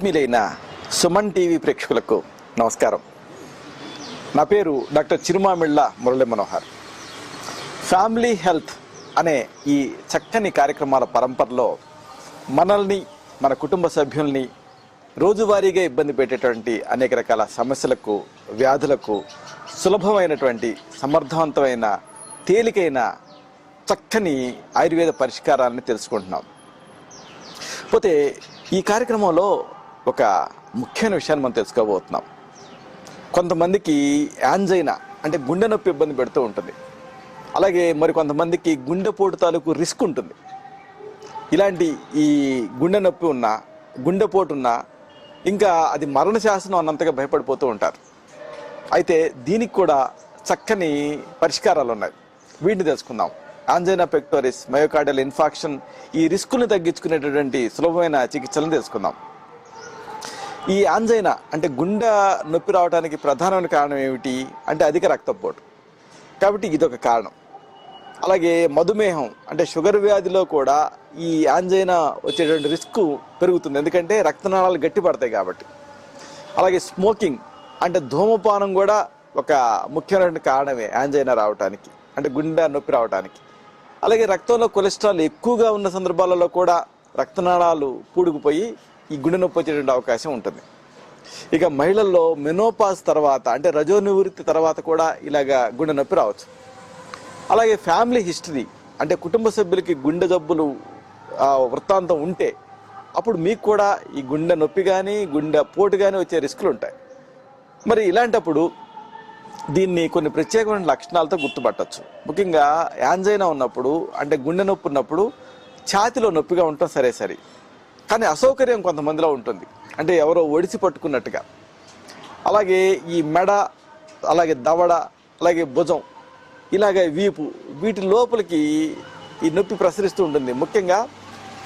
ఆత్మీయులైన Suman TV ప్రేక్షకులకు నమస్కారం. నా పేరు doctor Chirumamilla Murali Manohar. Family health అనే ఈ చక్కని కార్యక్రమాల పరంపరలో మనల్ని, మన కుటుంబ సభ్యుల్ని రోజువారీగా ఇబ్బంది పెట్టేటువంటి అనేక రకాల సమస్యలకు, వ్యాధులకు సులభమైనటువంటి, సమర్థవంతమైన, తేలికైన చక్కని ఆయుర్వేద పరిష్కారాలను తెలుసుకుంటున్నాం. పోతే ఈ కార్యక్రమంలో ఒక ముఖ్యమైన విషయాన్ని మనం తెలుసుకోబోతున్నాం. కొంతమందికి యాంజైనా అంటే గుండె నొప్పి ఇబ్బంది పెడుతూ ఉంటుంది. అలాగే మరి కొంతమందికి గుండెపోటు తాలూకు రిస్క్ ఉంటుంది. ఇలాంటి ఈ గుండె నొప్పి ఉన్నా, గుండెపోటు ఉన్నా ఇంకా అది మరణ శాసనం అన్నంతగా భయపడిపోతూ ఉంటారు. అయితే దీనికి కూడా చక్కని పరిష్కారాలు ఉన్నాయి. వీటిని తెలుసుకుందాం. యాంజైనా పెక్టోరిస్, మయోకార్డియల్ ఇన్ఫాక్షన్, ఈ రిస్కుల్ని తగ్గించుకునేటటువంటి సులభమైన చికిత్సలను తెలుసుకుందాం. ఈ యాంజైనా అంటే గుండె నొప్పి రావడానికి ప్రధానమైన కారణం ఏమిటి అంటే అధిక రక్తపోటు, కాబట్టి ఇదొక కారణం. అలాగే మధుమేహం అంటే షుగర్ వ్యాధిలో కూడా ఈ యాంజైనా వచ్చేటువంటి రిస్క్ పెరుగుతుంది, ఎందుకంటే రక్తనాళాలు గట్టిపడతాయి కాబట్టి. అలాగే స్మోకింగ్ అంటే ధూమపానం కూడా ఒక ముఖ్యమైన కారణమే యాంజైనా రావడానికి, అంటే గుండె నొప్పి రావడానికి. అలాగే రక్తంలో కొలెస్ట్రాల్ ఎక్కువగా ఉన్న సందర్భాలలో కూడా రక్తనాళాలు పూడుకుపోయి ఈ గుండె నొప్పి వచ్చేటువంటి అవకాశం ఉంటుంది. ఇక మహిళల్లో మెనోపాజ్ తర్వాత అంటే రజో నివృత్తి తర్వాత కూడా ఇలాగా గుండె నొప్పి రావచ్చు. అలాగే ఫ్యామిలీ హిస్టరీ అంటే కుటుంబ సభ్యులకి గుండె జబ్బులు వృత్తాంతం ఉంటే అప్పుడు మీకు కూడా ఈ గుండె నొప్పి కానీ, గుండె పోటు కానీ వచ్చే రిస్కులు ఉంటాయి. మరి ఇలాంటప్పుడు దీన్ని కొన్ని ప్రత్యేకమైన లక్షణాలతో గుర్తుపట్టచ్చు. ముఖ్యంగా యాంజైనా ఉన్నప్పుడు అంటే గుండె నొప్పి ఉన్నప్పుడు ఛాతిలో నొప్పిగా ఉండటం సరే, కానీ అసౌకర్యం కొంతమందిలో ఉంటుంది, అంటే ఎవరో ఒడిసి పట్టుకున్నట్టుగా. అలాగే ఈ మెడ, అలాగే దవడ, అలాగే భుజం, ఇలాగే వీపు, వీటి లోపలికి ఈ నొప్పి ప్రసరిస్తూ ఉంటుంది. ముఖ్యంగా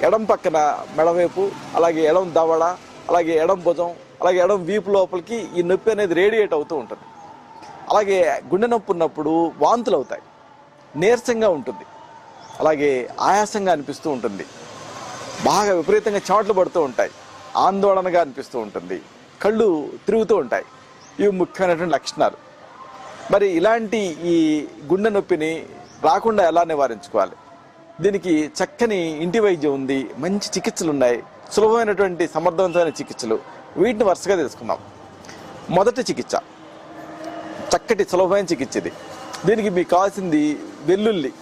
ఎడం పక్కన మెడవైపు, అలాగే ఎడం దవడ, అలాగే ఎడం భుజం, అలాగే ఎడం వీపు లోపలికి ఈ నొప్పి అనేది రేడియేట్ అవుతూ ఉంటుంది. అలాగే గుండె నొప్పి ఉన్నప్పుడు వాంతులు అవుతాయి, నీరసంగా ఉంటుంది, అలాగే ఆయాసంగా అనిపిస్తూ ఉంటుంది, బాగా విపరీతంగా చెమటలు పడుతూ ఉంటాయి, ఆందోళనగా అనిపిస్తూ ఉంటుంది, కళ్ళు తిరుగుతూ ఉంటాయి. ఇవి ముఖ్యమైనటువంటి లక్షణాలు. మరి ఇలాంటి ఈ గుండె నొప్పిని రాకుండా ఎలా నివారించుకోవాలి? దీనికి చక్కని ఇంటి వైద్యం ఉంది, మంచి చికిత్సలు ఉన్నాయి, సులభమైనటువంటి సమర్థవంతమైన చికిత్సలు. వీటిని వరుసగా తెలుసుకుందాం. మొదటి చికిత్స చక్కటి సులభమైన చికిత్స ఇది. దీనికి మీకు కావాల్సింది వెల్లుల్లి.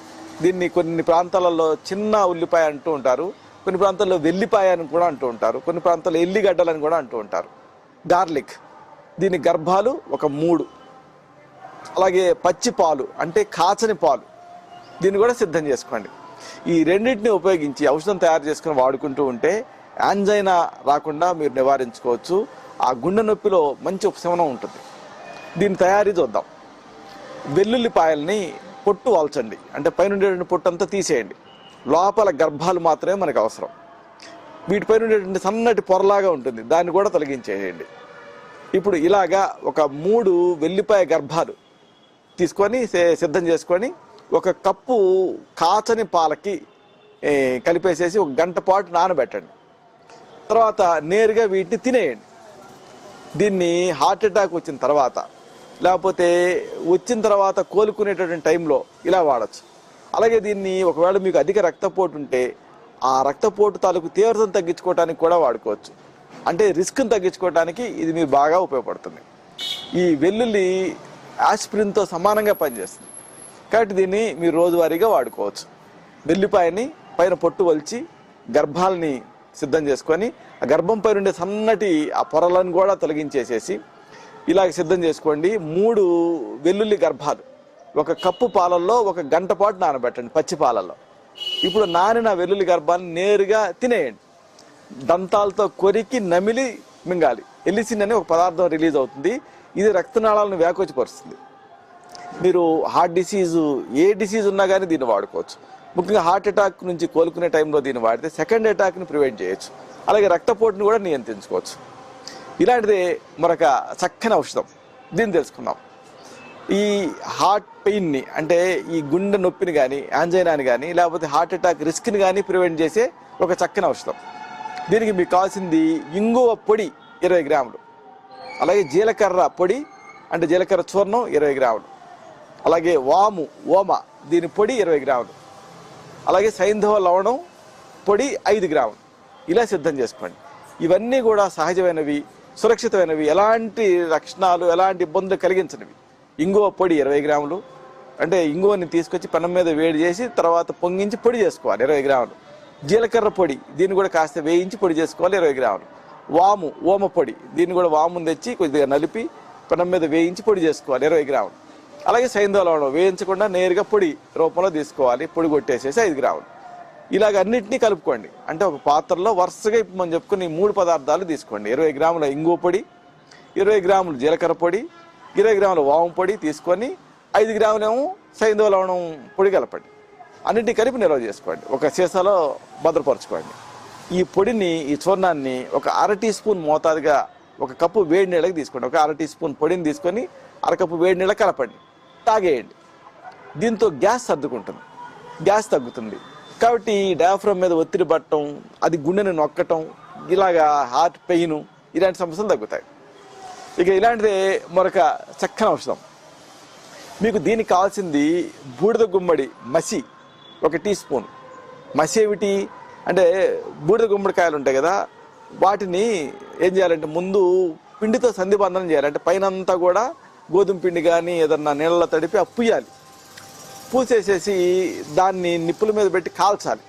దీన్ని కొన్ని ప్రాంతాలలో చిన్న ఉల్లిపాయ అంటూ ఉంటారు, కొన్ని ప్రాంతాల్లో వెల్లిపాయ అని కూడా అంటూ ఉంటారు, కొన్ని ప్రాంతాల్లో ఎల్లిగడ్డలని కూడా అంటూ ఉంటారు. గార్లిక్, దీని గర్భాలు ఒక 3. అలాగే పచ్చి పాలు అంటే కాచని పాలు, దీన్ని కూడా సిద్ధం చేసుకోండి. ఈ రెండింటిని ఉపయోగించి ఔషధం తయారు చేసుకుని వాడుకుంటూ ఉంటే యాంజైనా రాకుండా మీరు నివారించుకోవచ్చు. ఆ గుండె నొప్పిలో మంచి ఉపశమనం ఉంటుంది. దీని తయారీ చూద్దాం. వెల్లుల్లిపాయల్ని పొట్టు వాల్చండి, అంటే పైన పొట్టు అంతా తీసేయండి. లోపల గర్భాలు మాత్రమే మనకు అవసరం. వీటిపై ఉండేటువంటి సన్నటి పొరలాగా ఉంటుంది, దాన్ని కూడా తొలగించేయండి. ఇప్పుడు ఇలాగా ఒక 3 వెల్లిపాయ గర్భాలు తీసుకొని సిద్ధం చేసుకొని ఒక కప్పు కాచని పాలకి కలిపేసేసి 1 గంట పాటు నానబెట్టండి. తర్వాత నేరుగా వీటిని తినేయండి. దీన్ని హార్ట్ అటాక్ వచ్చిన తర్వాత, లేకపోతే వచ్చిన తర్వాత కోలుకునేటటువంటి టైంలో ఇలా వాడచ్చు. అలాగే దీన్ని ఒకవేళ మీకు అధిక రక్తపోటు ఉంటే ఆ రక్తపోటు తాలూకు తీవ్రతను తగ్గించుకోవడానికి కూడా వాడుకోవచ్చు. అంటే రిస్క్ని తగ్గించుకోవడానికి ఇది మీకు బాగా ఉపయోగపడుతుంది. ఈ వెల్లుల్లి ఆస్పిరిన్తో సమానంగా పనిచేస్తుంది, కాబట్టి దీన్ని మీరు రోజువారీగా వాడుకోవచ్చు. వెల్లిపాయని పైన పొట్టు వలిచి గర్భాలని సిద్ధం చేసుకొని ఆ గర్భం పైన ఉండే సన్నటి ఆ పొరలను కూడా తొలగించేసేసి ఇలాగ సిద్ధం చేసుకోండి. 3 వెల్లుల్లి గర్భాలు 1 కప్పు పాలల్లో 1 గంట పాటు నానబెట్టండి, పచ్చి పాలల్లో. ఇప్పుడు నానిన వెల్లుల్లి గర్భాన్ని నేరుగా తినేయండి. దంతాలతో కొరికి నమిలి మింగాలి. ఎలిసిన్ అనే ఒక పదార్థం రిలీజ్ అవుతుంది, ఇది రక్తనాళాలను వ్యాకోచపరుస్తుంది. మీరు హార్ట్ డిసీజు, ఏ డిసీజ్ ఉన్నా కానీ దీన్ని వాడుకోవచ్చు. ముఖ్యంగా హార్ట్ అటాక్ నుంచి కోలుకునే టైంలో దీన్ని వాడితే సెకండ్ అటాక్ని ప్రివెంట్ చేయొచ్చు. అలాగే రక్తపోటుని కూడా నియంత్రించుకోవచ్చు. ఇలాంటిదే మరొక చక్కని ఔషధం, దీన్ని తెలుసుకుందాం. ఈ హార్ట్ పెయిన్ని అంటే ఈ గుండె నొప్పిని కానీ, యాంజైనాని కానీ, లేకపోతే హార్ట్ అటాక్ రిస్క్ని కానీ ప్రివెంట్ చేసే ఒక చక్కని ఔషధం. దీనికి మీకు కావాల్సింది ఇంగువ పొడి 20 గ్రాములు, అలాగే జీలకర్ర పొడి అంటే జీలకర్ర చూర్ణం 20 గ్రాములు, అలాగే ఓమ దీని పొడి 20 గ్రాములు, అలాగే సైంధవ లవణం పొడి 5 గ్రాములు. ఇలా సిద్ధం చేసుకోండి. ఇవన్నీ కూడా సహజమైనవి, సురక్షితమైనవి, ఎలాంటి లక్షణాలు ఎలాంటి ఇబ్బందులు కలిగించనివి. ఇంగువ పొడి 20 గ్రాములు, అంటే ఇంగువని తీసుకొచ్చి పెనం మీద వేడి చేసి తర్వాత పొంగించి పొడి చేసుకోవాలి 20 గ్రాములు. జీలకర్ర పొడి దీన్ని కూడా కాస్త వేయించి పొడి చేసుకోవాలి 20 గ్రాములు. ఓమ పొడి దీన్ని కూడా వామును తెచ్చి కొద్దిగా నలిపి పెనం మీద వేయించి పొడి చేసుకోవాలి 20 గ్రాములు. అలాగే సైంధవ లవణం వేయించకుండా నేరుగా పొడి రూపంలో తీసుకోవాలి, పొడి కొట్టేసేసి 5 గ్రాములు. ఇలాగ అన్నింటినీ కలుపుకోండి. అంటే ఒక పాత్రలో వరుసగా ఇప్పుడు మనం చెప్పుకుని 3 పదార్థాలు తీసుకోండి. 20 గ్రాముల ఇంగువ పొడి, 20 గ్రాములు జీలకర్ర పొడి, 20 గ్రాముల వాము పొడి తీసుకొని 5 గ్రాములేమో సైంధవ లవణం పొడి కలపండి. అన్నింటినీ కలిపి నిల్వ చేసుకోండి. ఒక సీసాలో భద్రపరచుకోండి. ఈ పొడిని, ఈ చూర్ణాన్ని ఒక 1/2 టీ స్పూన్ మోతాదుగా 1 కప్పు వేడి నీళ్ళకి తీసుకోండి. ఒక 1/2 టీ స్పూన్ పొడిని తీసుకొని 1 కప్పు వేడి నీళ్ళకి కలపండి, తాగేయండి. దీంతో గ్యాస్ సర్దుకుంటుంది, గ్యాస్ తగ్గుతుంది. కాబట్టి డయాఫ్రమ్ మీద ఒత్తిడి పట్టడం, అది గుండెని నొక్కటం, ఇలాగా హార్ట్ పెయిన్ ఇలాంటి సమస్యలు తగ్గుతాయి. ఇక ఇలాంటిదే మరొక చక్కని ఔషధం. మీకు దీనికి కావాల్సింది బూడిద గుమ్మడి మసి 1 టీ స్పూన్. మసి ఏమిటి అంటే బూడిద గుమ్మడికాయలు ఉంటాయి కదా, వాటిని ఏం చేయాలంటే ముందు పిండితో సంధిబంధనం చేయాలి. అంటే పైన అంతా కూడా గోధుమ పిండి కానీ ఏదన్నా నీళ్ళలో తడిపి పూయాలి. పూసేసేసి దాన్ని నిప్పుల మీద పెట్టి కాల్చాలి.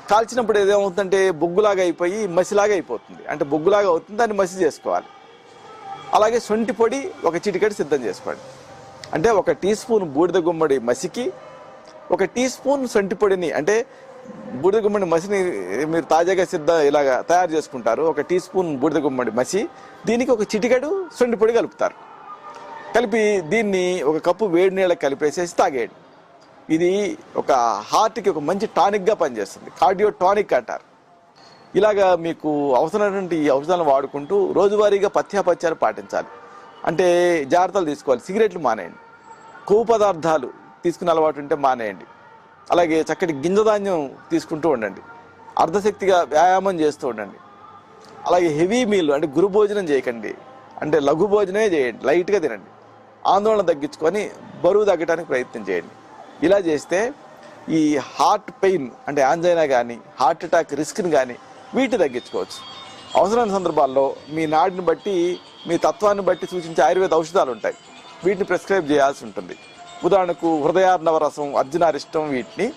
కాల్చినప్పుడు ఏదేమవుతుందంటే బొగ్గులాగా అయిపోయి మసిలాగా అయిపోతుంది. అంటే బొగ్గులాగా అవుతుంది, దాన్ని మసి చేసుకోవాలి. అలాగే శొంఠి పొడి 1 చిటికెడు సిద్ధం చేసుకోండి. అంటే 1 టీ స్పూన్ బూడిద గుమ్మడి మసికి 1 టీ స్పూన్ శొంఠి పొడిని, అంటే బూడిద గుమ్మడి మసిని మీరు తాజాగా ఇలాగా తయారు చేసుకుంటారు. 1 టీ స్పూన్ బూడిద గుమ్మడి మసి, దీనికి 1 చిటికెడు శొంఠి పొడి కలుపుతారు. కలిపి దీన్ని 1 కప్పు వేడి నీళ్ళకి కలిపేసేసి తాగేయండి. ఇది ఒక హార్ట్కి ఒక మంచి టానిక్గా పనిచేస్తుంది, కార్డియో టానిక్ అంటారు. ఇలాగా మీకు అవసరమైనటువంటి ఈ ఔషధాలను వాడుకుంటూ రోజువారీగా పథ్యాపథ్యాలు పాటించాలి. అంటే జాగ్రత్తలు తీసుకోవాలి. సిగరెట్లు మానేయండి, కొవ్వు పదార్థాలు తీసుకునే అలవాటు ఉంటే మానేయండి. అలాగే చక్కటి గింజధాన్యం తీసుకుంటూ ఉండండి. అర్ధశక్తిగా వ్యాయామం చేస్తూ ఉండండి. అలాగే హెవీ మీల్ అంటే గురు భోజనం చేయకండి, అంటే లఘు భోజనమే చేయండి, లైట్గా తినండి. ఆందోళన తగ్గించుకొని బరువు తగ్గడానికి ప్రయత్నం చేయండి. ఇలా చేస్తే ఈ హార్ట్ పెయిన్ అంటే యాంజైనా కానీ హార్ట్ అటాక్ రిస్క్ని కానీ వీటిని తగ్గించుకోవచ్చు. అవసరమైన సందర్భాల్లో మీ నాడిని బట్టి, మీ తత్వాన్ని బట్టి సూచించే ఆయుర్వేద ఔషధాలు ఉంటాయి, వీటిని ప్రిస్క్రైబ్ చేయాల్సి ఉంటుంది. ఉదాహరణకు హృదయార్ణవ రసం, అర్జునారిష్టం వీటిని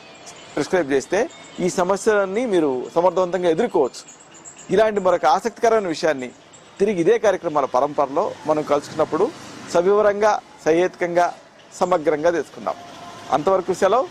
ప్రిస్క్రైబ్ చేస్తే ఈ సమస్యలన్నీ మీరు సమర్థవంతంగా ఎదుర్కోవచ్చు. ఇలాంటి మరొక ఆసక్తికరమైన విషయాన్ని తిరిగి ఇదే కార్యక్రమాల పరంపరలో మనం కలుసుకున్నప్పుడు సవివరంగా, సహేతుకంగా, సమగ్రంగా తెలుసుకుందాం. అంతవరకు సెలవు.